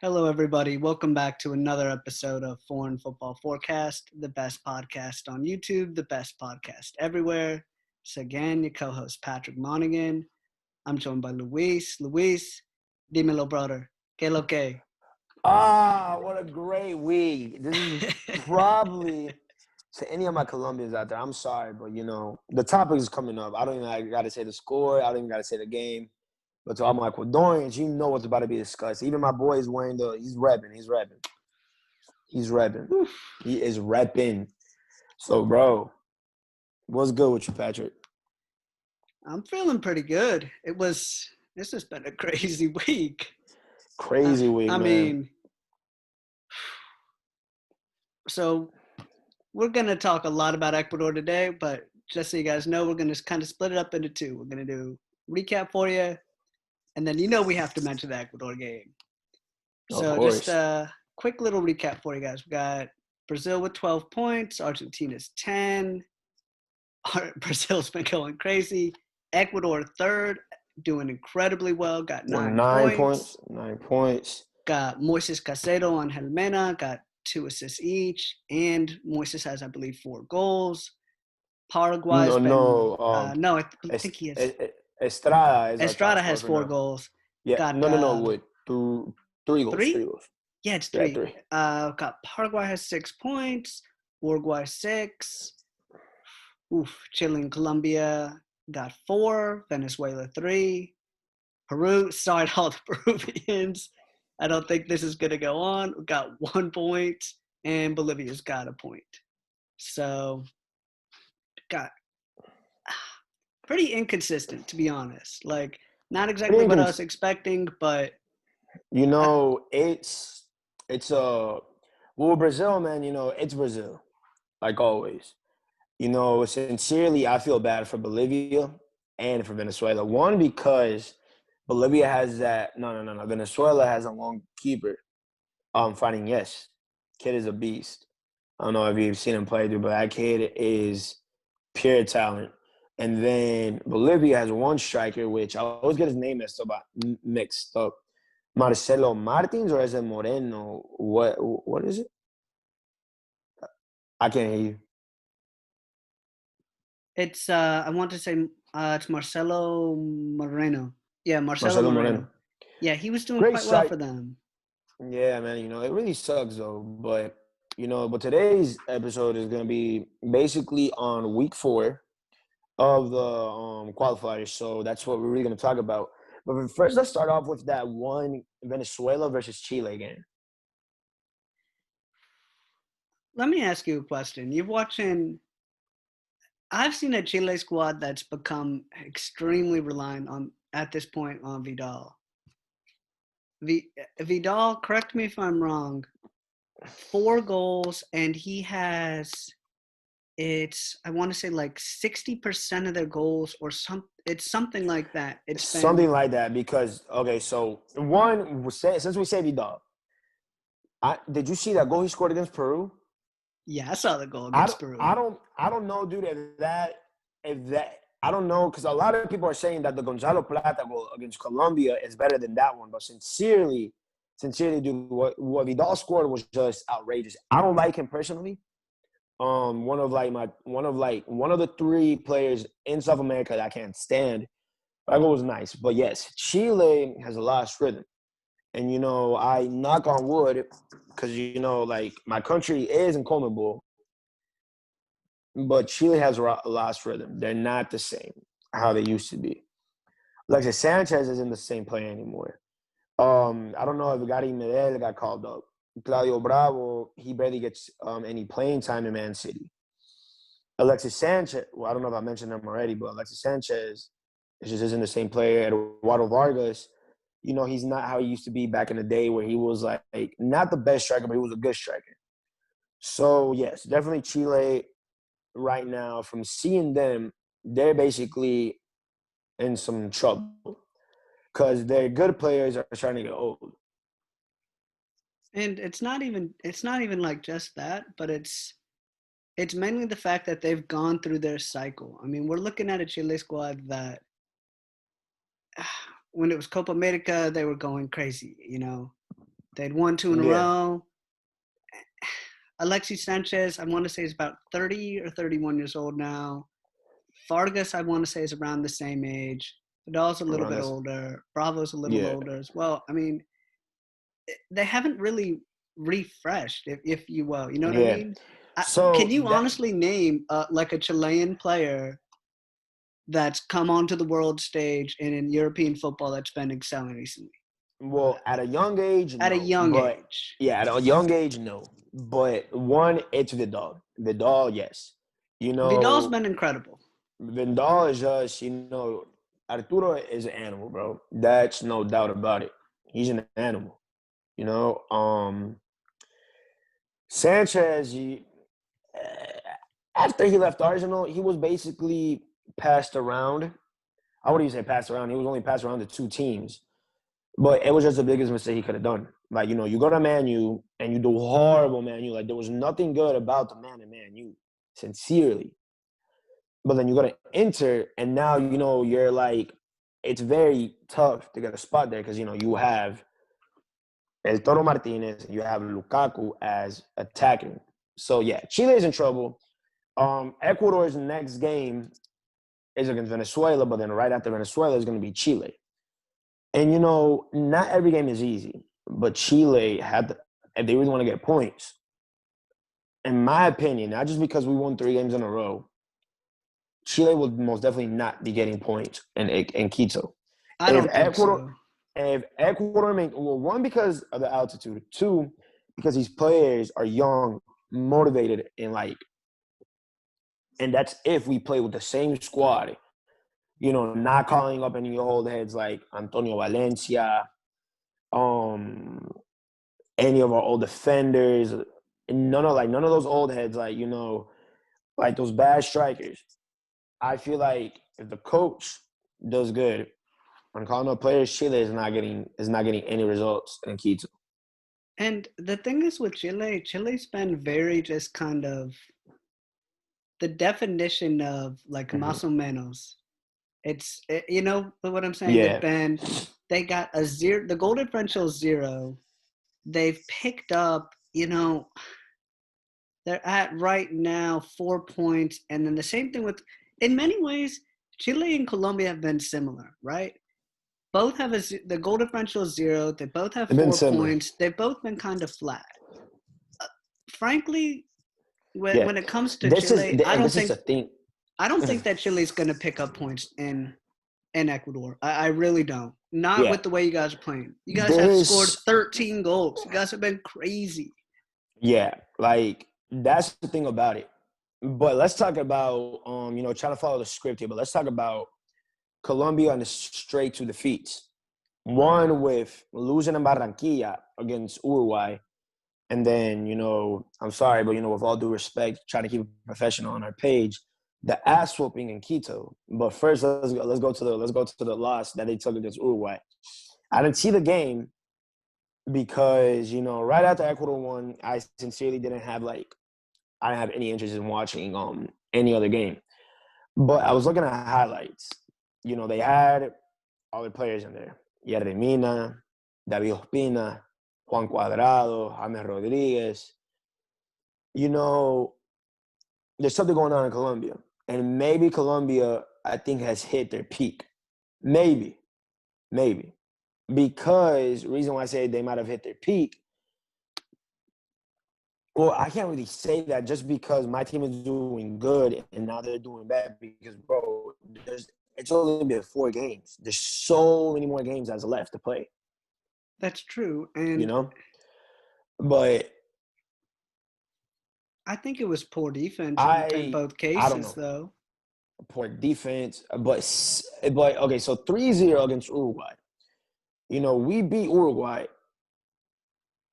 Hello, everybody. Welcome back to another episode of Foreign Football Forecast, the best podcast on YouTube, the best podcast everywhere. It's again your co-host Patrick Monaghan. I'm joined by Luis. Luis, dímelo, brother. ¿Qué lo que? What a great week. This is probably to any of my Colombians out there. I'm sorry, but the topic is coming up. I don't even got to say the score. I don't even got to say the game. But to all my Ecuadorians, you know what's about to be discussed. Even my boy is wearing he's repping. He is repping. So, bro, what's good with you, Patrick? I'm feeling pretty good. This has been a crazy week. Crazy week, man. So we're going to talk a lot about Ecuador today, but just so you guys know, we're going to kind of split it up into two. We're going to do recap for you, and then we have to mention the Ecuador game. So just a quick little recap for you guys. We got Brazil with 12 points, Argentina's 10. Brazil's been going crazy. Ecuador third, doing incredibly well, got 9 points. 9 points. Got Moises Caicedo and Helmena, got 2 assists each, and Moises has, I believe, 4 goals. Paraguay's I think he has. Estrada has 4 goals. Yeah, with 3 goals. 3 goals. Yeah, it's 3. Got Paraguay has 6 points. Uruguay 6. Chile and Colombia got 4. Venezuela 3. Peru, sorry to all the Peruvians. I don't think this is going to go on. We got 1 point, and Bolivia's got a point. So, got pretty inconsistent, to be honest. Like, not exactly what I was expecting, but it's Brazil, man. It's Brazil, like always. Sincerely, I feel bad for Bolivia and for Venezuela. One, because Bolivia has that. No. Venezuela has a long keeper. Fighting, yes. Kid is a beast. I don't know if you've seen him play, dude, but that kid is pure talent. And then Bolivia has one striker, which I always get his name mixed up. Marcelo Martins, or is it Moreno? What is it? I can't hear you. It's I want to say it's Marcelo Moreno. Yeah, Marcelo Moreno. Yeah, he was doing quite well for them. Yeah, man. It really sucks though, but today's episode is gonna be basically on week 4 of the qualifiers. So that's what we're really gonna talk about. But first, let's start off with that one Venezuela versus Chile game. Let me ask you a question. I've seen a Chile squad that's become extremely reliant on, at this point, on Vidal. Vidal, correct me if I'm wrong, 4 goals, and he has, I want to say like 60% of their goals or it's something like that. It's something like that because, okay, so since we say Vidal, did you see that goal he scored against Peru? Yeah, I saw the goal against Peru. I don't know, dude, if that I don't know, because a lot of people are saying that the Gonzalo Plata goal against Colombia is better than that one. But sincerely, dude, what Vidal scored was just outrageous. I don't like him personally. One of the 3 players in South America that I can't stand. That goal was nice. But yes, Chile has lost rhythm. And, I knock on wood because, my country is in Conmebol. But Chile has lost rhythm. They're not the same how they used to be. Alexis Sanchez isn't the same player anymore. I don't know if Gary Medel got called up. Claudio Bravo, he barely gets any playing time in Man City. Alexis Sanchez, well, I don't know if I mentioned him already, but Alexis Sanchez just isn't the same player. Eduardo Vargas, he's not how he used to be back in the day where he was like not the best striker, but he was a good striker. So, yes, definitely Chile right now, from seeing them, they're basically in some trouble because their good players are starting to get old. And it's not even like just that, but it's mainly the fact that they've gone through their cycle. I mean, we're looking at a Chile squad that when it was Copa America, they were going crazy, They'd won 2 in a Yeah, row. Alexis Sanchez, I want to say, is about 30 or 31 years old now. Vargas, I want to say, is around the same age. Vidal's a little around bit this. older. Bravo's a little Yeah, older as well. I mean, they haven't really refreshed, if you will. You know what I yeah. mean? Can So you that honestly name like a Chilean player that's come onto the world stage and in European football that's been excelling recently? well, at a young age, At a no. young But age. yeah, at a young age, no. But one, it's Vidal. Vidal, yes. You Vidal's know, been incredible. Vidal is just, Arturo is an animal, bro. That's no doubt about it. He's an animal. You know, Sanchez, after he left Arsenal, he was basically passed around. I wouldn't even say passed around. He was only passed around to two teams. But it was just the biggest mistake he could have done. Like, you go to Man U and you do horrible Man U. Like, there was nothing good about the man in Man U, sincerely. But then you go to Inter, and now, you're like, it's very tough to get a spot there because, you have El Toro Martinez, and you have Lukaku as attacking. So, yeah, Chile is in trouble. Ecuador's next game is against Venezuela, but then right after Venezuela is going to be Chile. And not every game is easy, but Chile if they really want to get points, in my opinion, not just because we won 3 games in a row, Chile will most definitely not be getting points in Quito. I If don't think Ecuador, so. if Ecuador one, because of the altitude, two, because these players are young, motivated, and that's if we play with the same squad, not calling up any old heads like Antonio Valencia, um, any of our old defenders, none of those old heads, like those bad strikers. I feel like if the coach does good on calling up players, Chile is not getting any results in Quito. And the thing is with Chile, Chile's been very just kind of the definition of like Mm-hmm. más o menos. You know what I'm saying? Yeah, They got a zero, the goal differential is 0. They've picked up, they're at right now 4 points. And then the same thing in many ways, Chile and Colombia have been similar, right? Both have the goal differential is 0. They both have they've been 4 similar. points. They've both been kind of flat. Frankly, Yeah, when it comes to this is Chile, and this is the thing. I don't think that Chile's going to pick up points in Ecuador. I really don't. Not Yeah, with the way you guys are playing. You guys have scored this 13 goals. You guys have been crazy. yeah, like that's the thing about it. But let's talk about trying to follow the script here. But let's talk about Colombia and the straight to defeats. One with losing in Barranquilla against Uruguay. And then, I'm sorry, but, with all due respect, trying to keep it professional on our page, the ass whooping in Quito. But first, let's go to the loss that they took against Uruguay. I didn't see the game because, right after Ecuador won, I sincerely I didn't have any interest in watching any other game. But I was looking at highlights. They had all the players in there. Yeremina, David Ospina, Juan Cuadrado, James Rodriguez. There's something going on in Colombia. And maybe Colombia, I think, has hit their peak. Maybe. Maybe. Because, reason why I say they might have hit their peak, well, I can't really say that just because my team is doing good and now they're doing bad because, bro, it's only been 4 games. There's so many more games that's left to play, That's true. you And know? But I think it was poor defense in I both I don't cases, know. though. Poor defense, but okay. So 3-0 against Uruguay. We beat Uruguay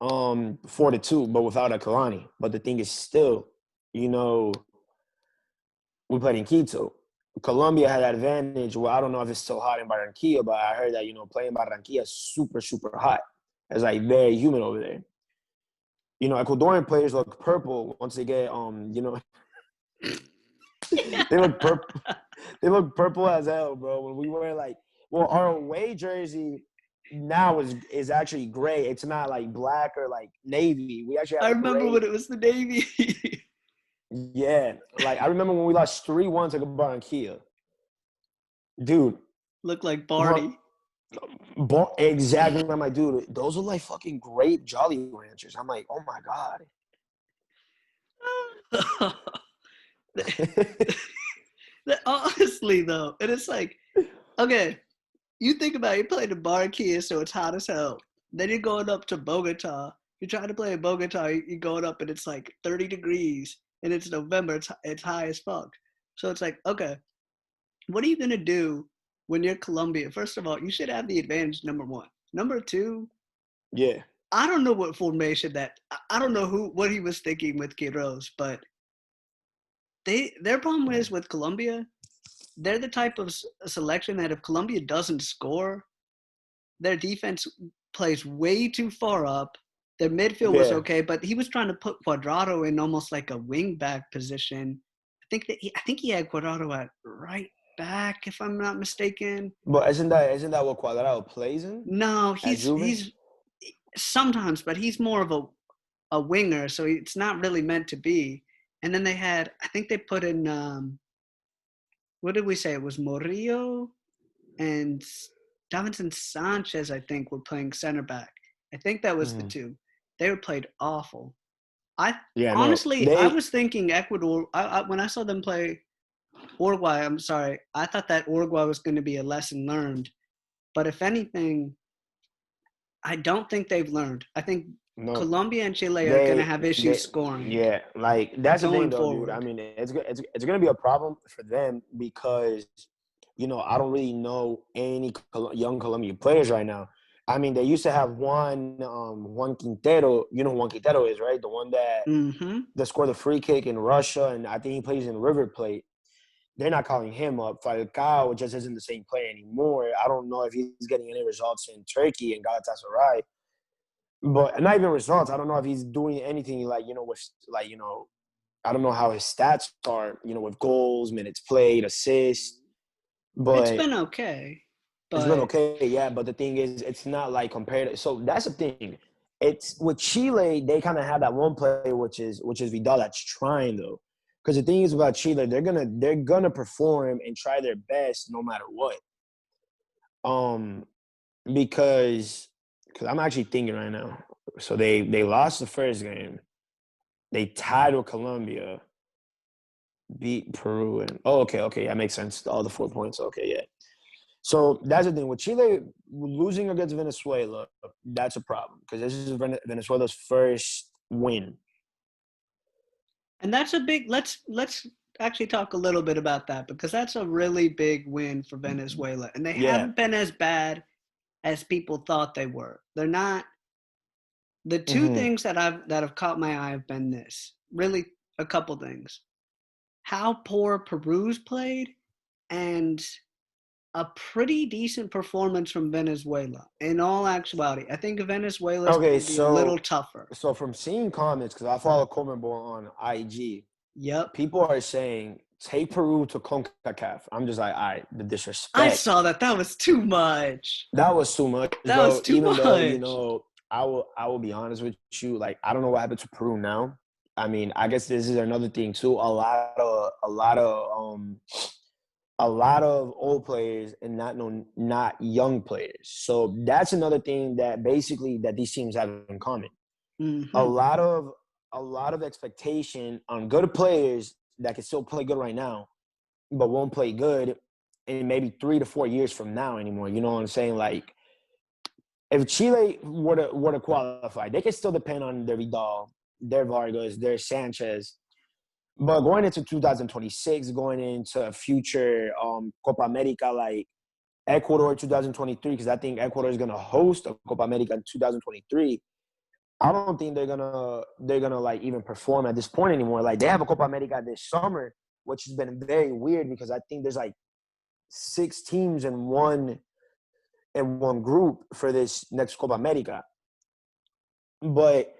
4-2, but without a Kalani. But the thing is, still, you know, we played in Quito. Colombia had that advantage. Well, I don't know if it's still hot in Barranquilla, but I heard that playing Barranquilla is super super hot. It's like very humid over there. Ecuadorian players look purple once they get they look purple. They look purple as hell, bro. When we wear our away jersey now is actually gray. It's not like black or like navy. We actually have I a remember gray. when it was the Navy. Yeah, like I remember when we lost 3-1 to Barranquilla. Dude, Looked like what? Barney. Exactly. I'm like, dude, those are like fucking grape Jolly Ranchers. I'm like, oh my god. Honestly, though, and it's like, okay, you think about it, you played in Barranquilla, so it's hot as hell. Then you're going up to Bogota. You're trying to play in Bogota. You're going up, and it's like 30 degrees, and it's November. It's high as fuck. So it's like, okay, what are you gonna do when you're Colombia? First of all, you should have the advantage. Number one. Number two, Yeah. I don't know what formation that. I don't know what he was thinking with Quiroz, but their problem is with Colombia. They're the type of selection that if Colombia doesn't score, their defense plays way too far up. Their midfield was Yeah. okay, but he was trying to put Cuadrado in almost like a wing back position. I think he had Cuadrado at right back, if I'm not mistaken. But isn't that what Cuadrado plays in? No, At Juve? he's sometimes, but he's more of a winger, so it's not really meant to be. And then I think they put in what did we say? It was Murillo and Davinson Sanchez, I think, were playing center back. I think that was the two. They were played awful. I was thinking Ecuador. When I saw them play Uruguay, I'm sorry, I thought that Uruguay was going to be a lesson learned. But if anything, I don't think they've learned. I think Colombia and Chile are going to have issues scoring. Yeah, like that's the thing, though, forward. dude. I mean, it's going to be a problem for them because, I don't really know any young Colombian players right now. I mean, they used to have Juan Quintero. You know who Juan Quintero is, right? The one that scored the free kick in Russia, and I think he plays in River Plate. They're not calling him up. Falcao just isn't the same player anymore. I don't know if he's getting any results in Turkey and Galatasaray. But not even results. I don't know if he's doing anything with I don't know how his stats are, with goals, minutes played, assists. But it's been okay. It's been okay, yeah. But the thing is, it's not like compared. So that's the thing. It's with Chile, they kind of have that one player, which is Vidal, that's trying though. Because the thing is about Chile, they're gonna perform and try their best no matter what. Because I'm actually thinking right now. So they lost the first game. They tied with Colombia, beat Peru, and okay, that makes sense. All the 4 points, okay, yeah. So that's the thing with Chile losing against Venezuela. That's a problem because this is Venezuela's first win. And that's a big. Let's actually talk a little bit about that because that's a really big win for Venezuela, and they haven't been as bad as people thought they were. They're not. The two things that have caught my eye have been really a couple things. How poor Peru's played, and a pretty decent performance from Venezuela. In all actuality, I think Venezuela's going to be a little tougher. So from seeing comments, because I follow Conmebol on IG, people are saying take Peru to CONCACAF. I'm just like, all right, the disrespect. I saw that. That was too much. That was too much. That was too much. Though, I will be honest with you. Like, I don't know what happened to Peru now. I mean, I guess this is another thing too. A lot of old players and not young players. So that's another thing that basically that these teams have in common. A lot of expectation on good players that can still play good right now, but won't play good in maybe 3 to 4 years from now anymore. You know what I'm saying? Like, if Chile were to qualify, they can still depend on their Vidal, their Vargas, their Sanchez. But going into 2026, going into a future Copa America like Ecuador 2023, because I think Ecuador is gonna host a Copa America in 2023. I don't think they're gonna like even perform at this point anymore. Like, they have a Copa America this summer, which has been very weird because I think there's like 6 teams in one group for this next Copa America. But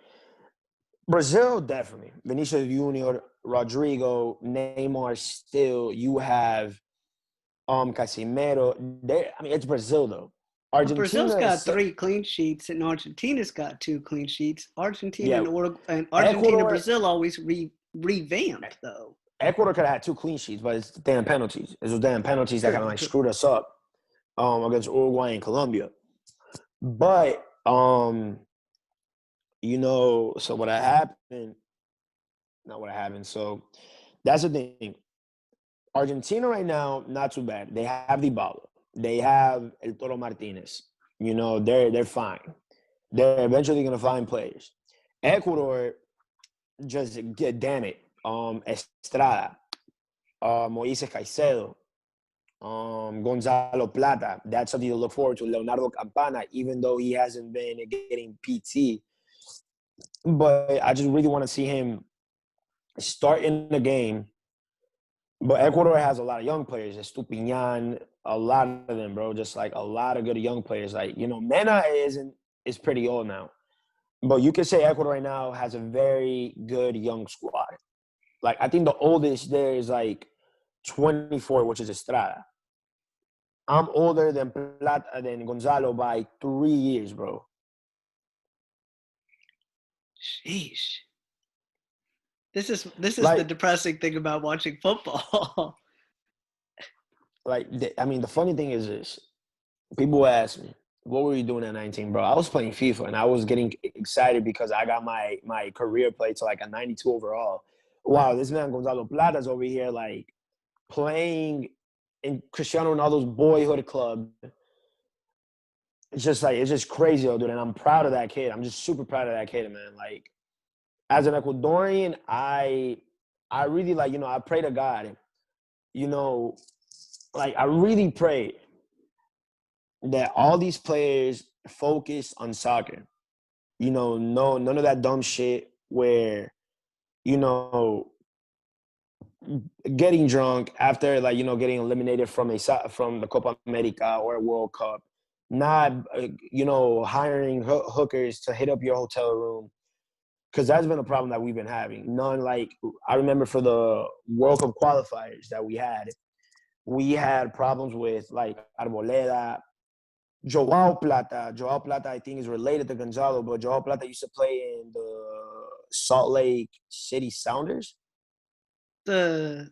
Brazil, definitely. Vinicius Junior, Rodrigo, Neymar still. You have Casemiro. I mean, it's Brazil, though. But Brazil's Argentina got is 3 clean sheets, and Argentina's got 2 clean sheets. Argentina yeah. and Argentina Ecuador Brazil always revamp though. Ecuador could have had 2 clean sheets, but it's the damn penalties. It's those damn penalties that kind of like True. screwed us up against Uruguay and Colombia. But you know, so what happened? Not what happened. So that's the thing. Argentina right now, not too bad. They have Dybala. They have El Toro Martinez. You know, they're fine. They're eventually gonna find players. Ecuador, just damn it. Estrada, Moises Caicedo, Gonzalo Plata. That's something to look forward to. Leonardo Campana, even though he hasn't been getting PT, but I just really want to see him start in the game. But Ecuador has a lot of young players. Estupiñan, a lot of them, bro. Just like a lot of good young players. Like, you know, Mena is pretty old now. But you could say Ecuador right now has a very good young squad. Like, I think the oldest there is like 24, which is Estrada. I'm older than Plata than Gonzalo by 3 years, bro. Sheesh. This is the Like, depressing thing about watching football. I mean, the funny thing is this. People ask me, what were you doing at 19, bro? I was playing FIFA, and I was getting excited because I got my career play to like a 92 overall. Wow, this man Gonzalo Plata's over here like playing in Cristiano Ronaldo's boyhood club. It's just crazy, dude. And I'm proud of that kid. I'm just super proud of that kid, man. Like, as an Ecuadorian, I really like, you know, I pray to God, you know, like I really pray that all these players focus on soccer. You know, none of that dumb shit where, you know, getting drunk after, like, you know, getting eliminated from the Copa America or a World Cup, not you know, hiring hookers to hit up your hotel room, because that's been a problem that we've been having. None. Like, I remember for the World Cup qualifiers that we had problems with like Arboleda. Joao Plata, I think, is related to Gonzalo, but Joao Plata used to play in the Salt Lake City Sounders. I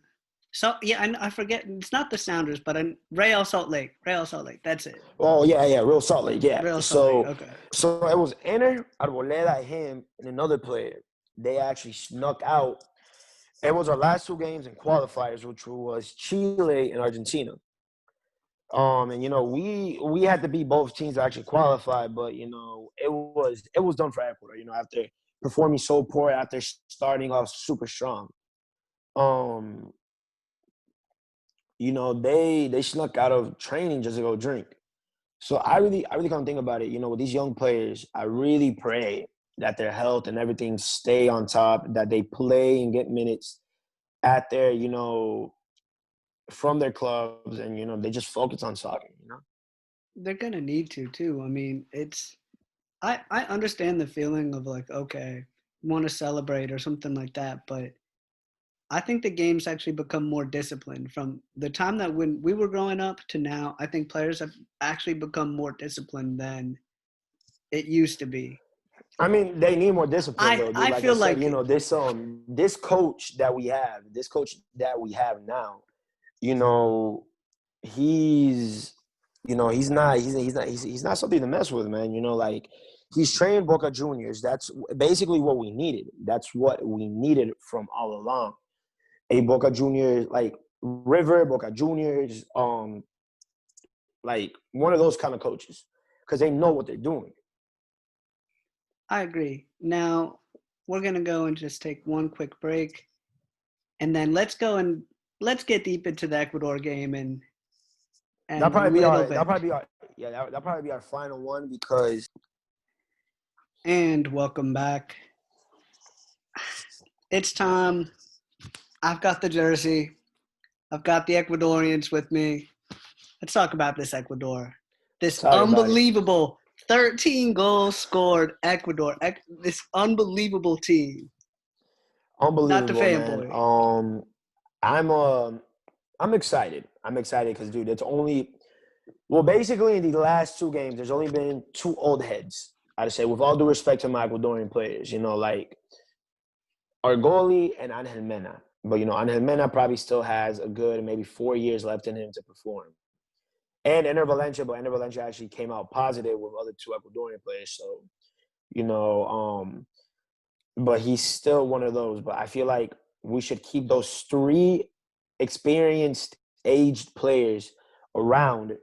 forget. It's not the Sounders, but Real Salt Lake. Real Salt Lake. That's it. Oh yeah, Real Salt Lake, yeah. Real Salt Lake. So Okay. so it was Enter, Arboleda, him, and another player. They actually snuck out. It was our last 2 games in qualifiers, which was Chile and Argentina. And you know, we had to beat both teams to actually qualify, but you know, it was done for Ecuador. You know, after performing so poor, after starting off super strong, um, you know, they snuck out of training just to go drink. So I really can't think about it. You know, with these young players, I really pray that their health and everything stay on top, that they play and get minutes at their, you know, from their clubs, and you know, they just focus on soccer. You know. They're gonna need to too. I mean, I understand the feeling of like, okay, want to celebrate or something like that, but I think the game's actually become more disciplined from the time that when we were growing up to now. I think players have actually become more disciplined than it used to be. I mean, they need more discipline though, dude. I Like I feel said, you like know, this coach that we have now, you know, he's you know, he's not something to mess with, man. You know, like, he's trained Boca Juniors. That's basically what we needed. That's what we needed from all along. A Boca Juniors, like River, Boca Juniors, like one of those kind of coaches, because they know what they're doing. I agree. Now we're gonna go and just take one quick break, and then let's get deep into the Ecuador game and That'll a probably be little our. bit. That'll probably be our final one, because. And welcome back. It's time. I've got the jersey. I've got the Ecuadorians with me. Let's talk about this Ecuador. This Talk about it. unbelievable 13 goals scored Ecuador. This unbelievable team. Not the Unbelievable, man. fanboy. I'm excited. I'm excited because, dude, it's only Well, basically, in the last two games, there's only been two old heads. I'd say, with all due respect to my Ecuadorian players, like our goalie and Angel Mena. But, Angel Mena probably still has a good maybe 4 years left in him to perform. And Ender Valencia, but Ender Valencia actually came out positive with other two Ecuadorian players. So, but he's still one of those. But I feel like we should keep those three experienced, aged players around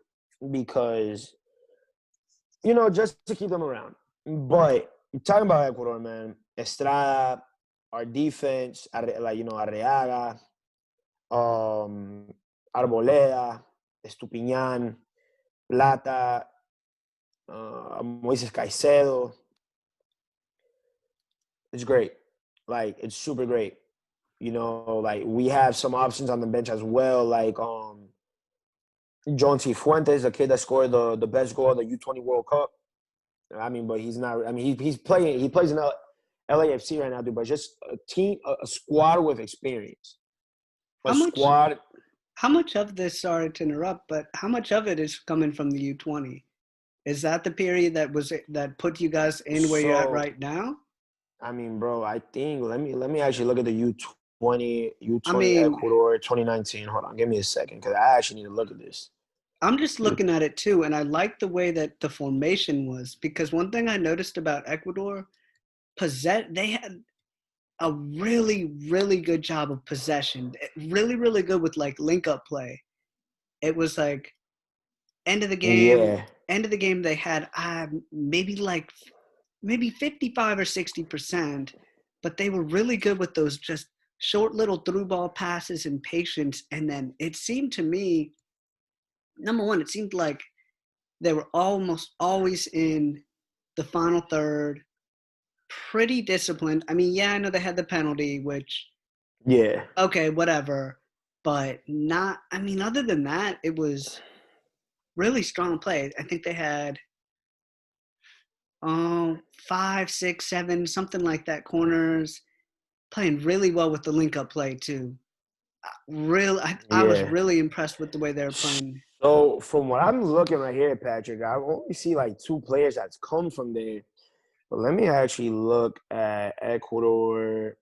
because, just to keep them around. But talking about Ecuador, man, Estrada, our defense, Arriaga, Arboleda, Estupiñán, Plata, Moises Caicedo. It's great. Like, it's super great. Like, we have some options on the bench as well, like John T. Fuentes, the kid that scored the best goal of the U20 World Cup. I mean, but he's not. I mean, he plays in LAFC right now, dude. But just a squad with experience. How much of this? Sorry to interrupt, but how much of it is coming from the U20? Is that the period that put you guys in where you're at right now? I mean, bro, I think let me actually look at the U20 Ecuador 2019. Hold on, give me a second because I actually need to look at this. I'm just looking at it too, and I like the way that the formation was because one thing I noticed about Ecuador, they had a really, really good job of possession. Really, really good with like link-up play. It was like end of the game, they had maybe 55 or 60%, but they were really good with those just short little through ball passes and patience. And then it seemed to me, number one, it seemed like they were almost always in the final third, pretty disciplined. I mean, yeah, I know they had the penalty, which, okay, whatever. But other than that, it was really strong play. I think they had 5, 6, 7, something like that corners, playing really well with the link-up play too. I was really impressed with the way they were playing. So from what I'm looking right here, Patrick, I only see like two players that's come from there. But let me actually look at Ecuador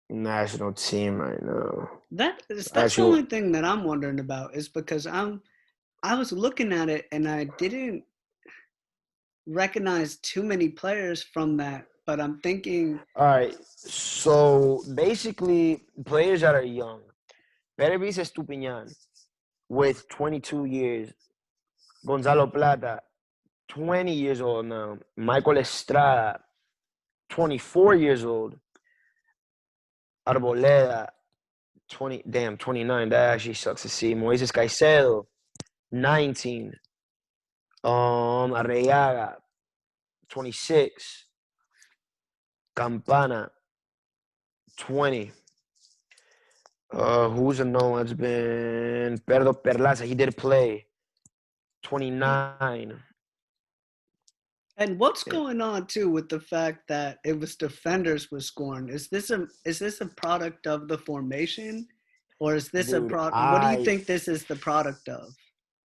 national team right now. That's the only thing that I'm wondering about is because I was looking at it and I didn't recognize too many players from that, but I'm thinking. All right, so basically players that are young. Pervis Estupiñán with 22 years. Gonzalo Plata, 20 years old now. Michael Estrada, 24 years old. Arboleda, 29. That actually sucks to see. Moises Caicedo, 19. Arriaga, 26. Campana, 20. Who's a no one's been? Pedro Perlaza, he did play. 29. And what's going on too with the fact that it was defenders was scoring? Is this a product of the formation, or is this a product? What do you think this is the product of?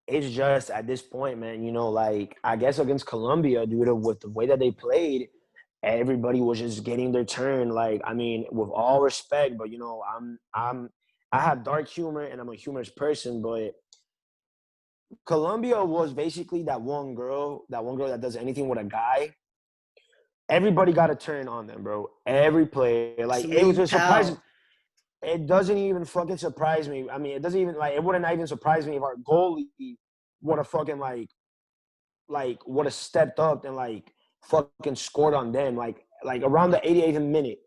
It's just at this point, man. Like I guess against Colombia, due with the way that they played, everybody was just getting their turn. Like I mean, with all respect, but I have dark humor and I'm a humorous person, but Colombia was basically that one girl that does anything with a guy. Everybody got a turn on them, bro. Every player. Like, it was just surprising. It doesn't even fucking surprise me. I mean, it doesn't even, like, it wouldn't even surprise me if our goalie would have fucking, would have stepped up and, fucking scored on them. Like around the 88th minute,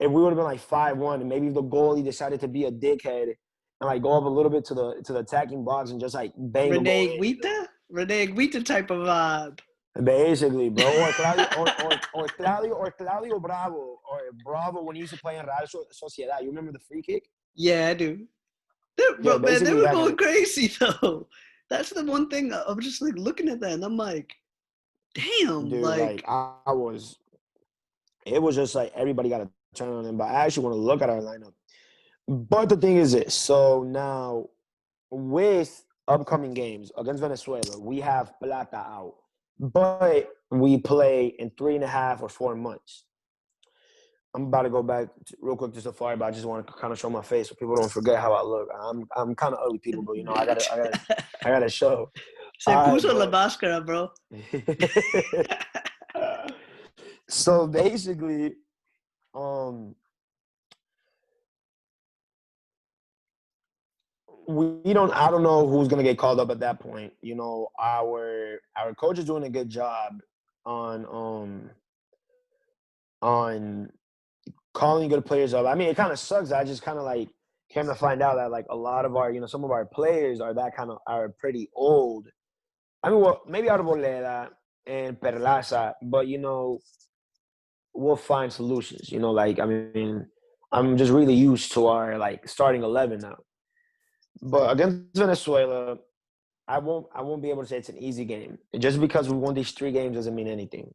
if we would have been, 5-1, and maybe if the goalie decided to be a dickhead and go up a little bit to the attacking box and just bang the ball. Rene Guita type of vibe. Basically, bro, or Claudio Bravo, or Bravo when he used to play in Real Sociedad. You remember the free kick? Yeah, I do. Bro, man, they were going crazy though. That's the one thing I'm just looking at that and I'm like, damn, dude, it was just everybody got a turn on him. But I actually want to look at our lineup. But the thing is this: so now with upcoming games against Venezuela, we have Plata out, but we play in 3.5 or 4 months. I'm about to go back real quick to Safari, but I just want to kind of show my face so people don't forget how I look. I'm kind of ugly, people, but I gotta show. Se All right, puso la but máscara, bro. so basically, um, I don't know who's gonna get called up at that point. You know, our coach is doing a good job on calling good players up. I mean, it kind of sucks. I just kind of like came to find out that like a lot of our, some of our players are pretty old. I mean, well, maybe Arboleda and Perlaza, but we'll find solutions. Like I mean, I'm just really used to our like starting 11 now. But against Venezuela, I won't be able to say it's an easy game. Just because we won these 3 games doesn't mean anything.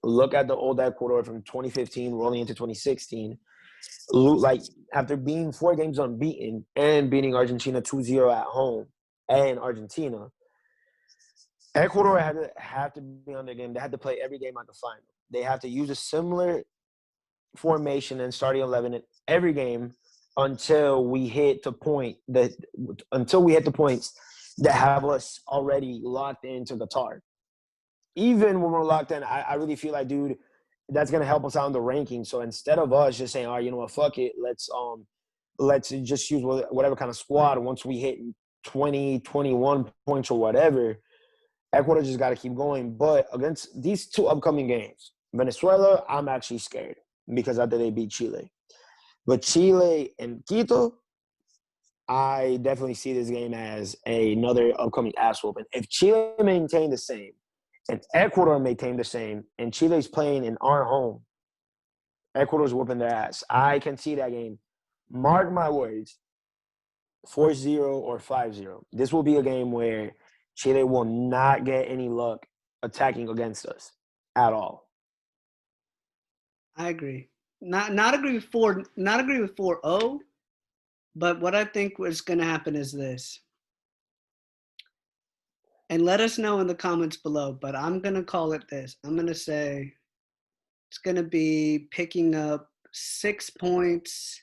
Look at the old Ecuador from 2015 rolling into 2016. Like after being 4 games unbeaten and beating Argentina 2-0 at home and Argentina, Ecuador had to be on their game. They had to play every game like a final. They have to use a similar formation and starting 11 in every game until we hit the points that have us already locked into Qatar. Even when we're locked in, I really feel like, dude, that's gonna help us out in the ranking. So instead of us just saying, all right, you know what, fuck it, let's just use whatever kind of squad. Once we hit 20, 21 points or whatever, Ecuador just got to keep going. But against these 2 upcoming games, Venezuela, I'm actually scared because after they beat Chile. But Chile and Quito, I definitely see this game as another upcoming ass whooping. If Chile maintain the same and Ecuador maintain the same and Chile's playing in our home, Ecuador's whooping their ass. I can see that game. Mark my words, 4-0 or 5-0. This will be a game where Chile will not get any luck attacking against us at all. I agree. Not agree with 4-0, but what I think is going to happen is this. And let us know in the comments below, but I'm going to call it this. I'm going to say it's going to be picking up 6 points.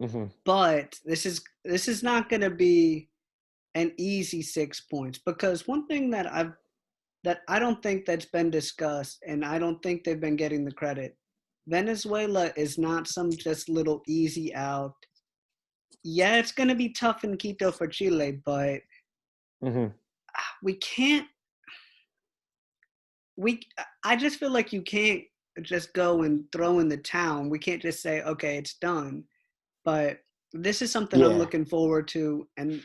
Mm-hmm. But this is not going to be an easy 6 points, because one thing that I don't think that's been discussed, and I don't think they've been getting the credit. Venezuela is not some just little easy out. Yeah, it's going to be tough in Quito for Chile, but we can't. I just feel like you can't just go and throw in the towel. We can't just say, okay, it's done. But this is something I'm looking forward to, and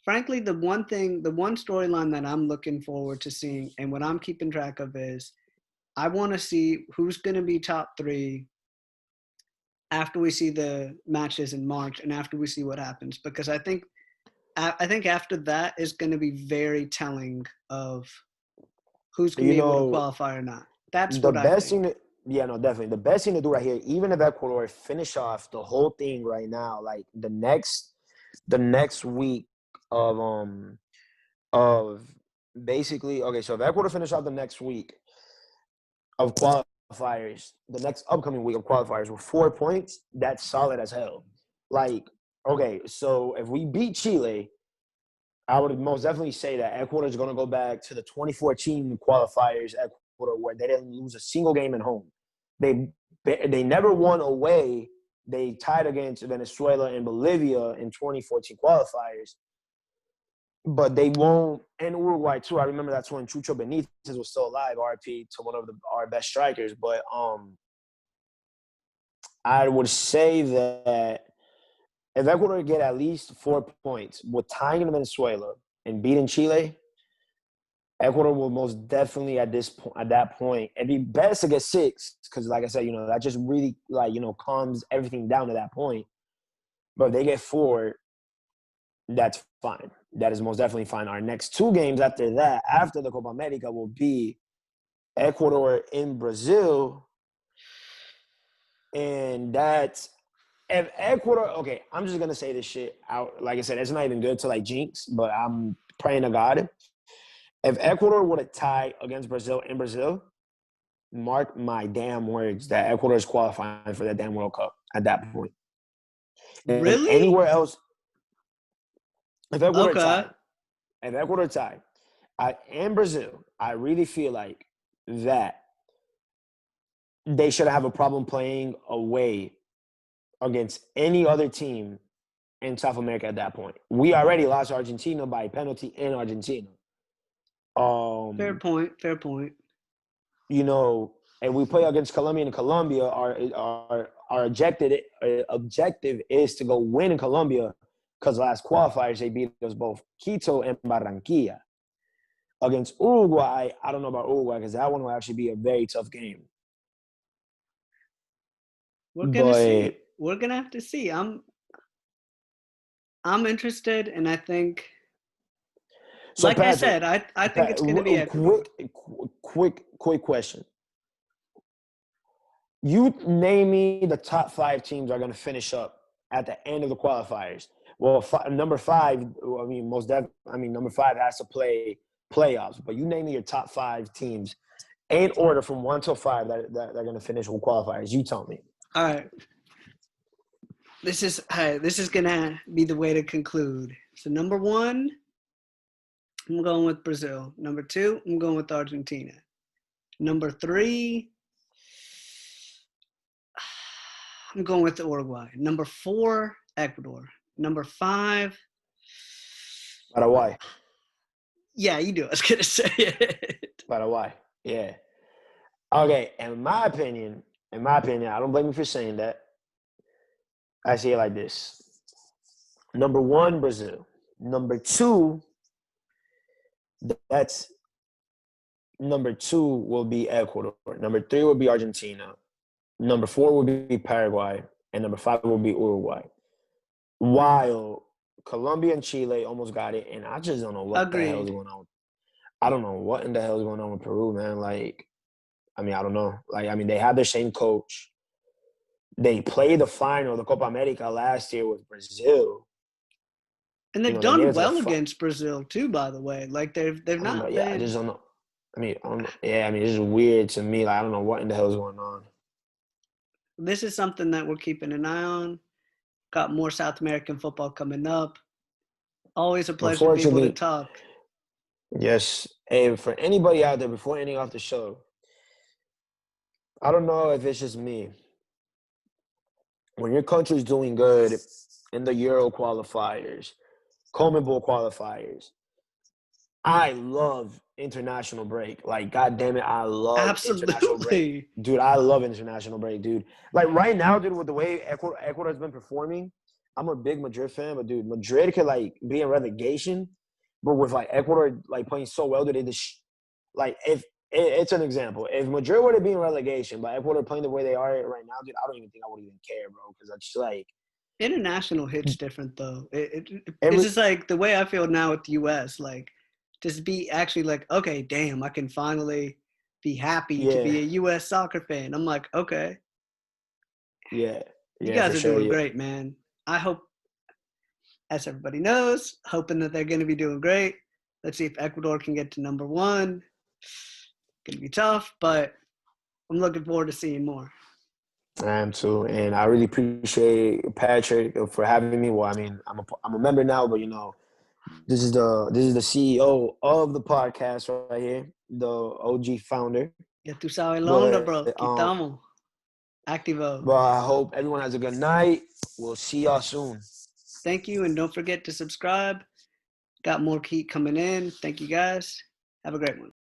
frankly, the one storyline that I'm looking forward to seeing and what I'm keeping track of is I want to see who's going to be top 3 after we see the matches in March and after we see what happens, because I think after that is going to be very telling of who's going to be able to qualify or not. That's the what best I think. thing. Definitely. The best thing to do right here, even if Ecuador finish off the whole thing right now, like the next week of basically, okay, so if Ecuador finish off the next week of qualifiers, the next upcoming week of qualifiers with 4 points, that's solid as hell. Like, okay, so if we beat Chile, I would most definitely say that Ecuador is going to go back to the 2014 qualifiers Ecuador, where they didn't lose a single game at home. They never won away. They tied against Venezuela and Bolivia in 2014 qualifiers, but they won't. And Uruguay too. I remember that's when Chucho Benitez was still alive. RP to one of our best strikers. But I would say that if Ecuador get at least 4 points with tying in Venezuela and beating Chile, Ecuador will most definitely at that point, it'd be best to get 6 because, like I said, that just really calms everything down to that point. But if they get 4, that's fine. That is most definitely fine. Our next 2 games after that, after the Copa America, will be Ecuador in Brazil, and that's if Ecuador, okay, I'm just gonna say this shit out. Like I said, it's not even good to like jinx, but I'm praying to God. If Ecuador would have tied against Brazil in Brazil, mark my damn words that Ecuador is qualifying for that damn World Cup at that point. And Really? anywhere else, if Ecuador Okay. tied, if Ecuador tied, and Brazil, I really feel like that they should have a problem playing away against any other team in South America at that point. We already lost Argentina by penalty in Argentina. Fair point. Fair point. You know, and we play against Colombia and Colombia, our objective is to go win in Colombia because last qualifiers they beat us both Quito and Barranquilla. Against Uruguay, I don't know about Uruguay because that one will actually be a very tough game. We're gonna But see. We're gonna have to see. I'm interested, and I think, so like I Patrick, said, I think it's gonna be Ecuador. quick question. You name me the top 5 teams are going to finish up at the end of the qualifiers. Well, number 5, I mean, number 5 has to play playoffs. But you name me your top 5 teams in order from 1 till 5 that are going to finish with qualifiers. You tell me. All right. This is gonna be the way to conclude. So number 1, I'm going with Brazil. Number 2, I'm going with Argentina. Number 3, I'm going with Uruguay. Number 4, Ecuador. Number 5, Paraguay. yeah, you do. I was gonna say it. Paraguay. Yeah. Okay. In my opinion, I don't blame you for saying that. I see it like this. Number 1, Brazil. Number 2, number 2 will be Ecuador. Number 3 will be Argentina. Number 4 will be Paraguay. And number 5 will be Uruguay. While Colombia and Chile almost got it. And I just don't know what the hell is going on. I don't know what in the hell is going on with Peru, man. Like, I mean, I don't know. Like, I mean, they have their same coach. They played the final of the Copa America last year with Brazil. And they've done well against Brazil too, by the way. Like they've not been. I just don't know. I mean, I don't know. Yeah, I mean, it's just weird to me. Like, I don't know what in the hell is going on. This is something that we're keeping an eye on. Got more South American football coming up. Always a pleasure to be able to talk. Yes. Hey, for anybody out there, before ending off the show, I don't know if it's just me. When your country's doing good in the Euro qualifiers, Conmebol qualifiers, I love international break. Like, God damn it, I love international break. Dude, I love international break, dude. Like, right now, dude, with the way Ecuador has been performing, I'm a big Madrid fan, but, dude, Madrid could, like, be in relegation, but with, like, Ecuador, like, playing so well, dude, if it's an example. If Madrid were to be in relegation, but Ecuador playing the way they are right now, dude, I don't even think I would even care, bro, because it's just, like, international hits different, though. It's just, like, the way I feel now with the U.S., like, just be actually like, okay, damn, I can finally be happy to be a U.S. soccer fan. I'm like, okay. Yeah. You guys are doing great, man. I hope, as everybody knows, hoping that they're going to be doing great. Let's see if Ecuador can get to number 1. Going to be tough, but I'm looking forward to seeing more. I am too, and I really appreciate Patrick for having me. Well, I mean, I'm a member now, but you know, this is the CEO of the podcast right here, the OG founder. Ya tú sabes la onda, bro. Quitamos. Activo. But I hope everyone has a good night. We'll see y'all soon. Thank you, and don't forget to subscribe. Got more heat coming in. Thank you, guys. Have a great one.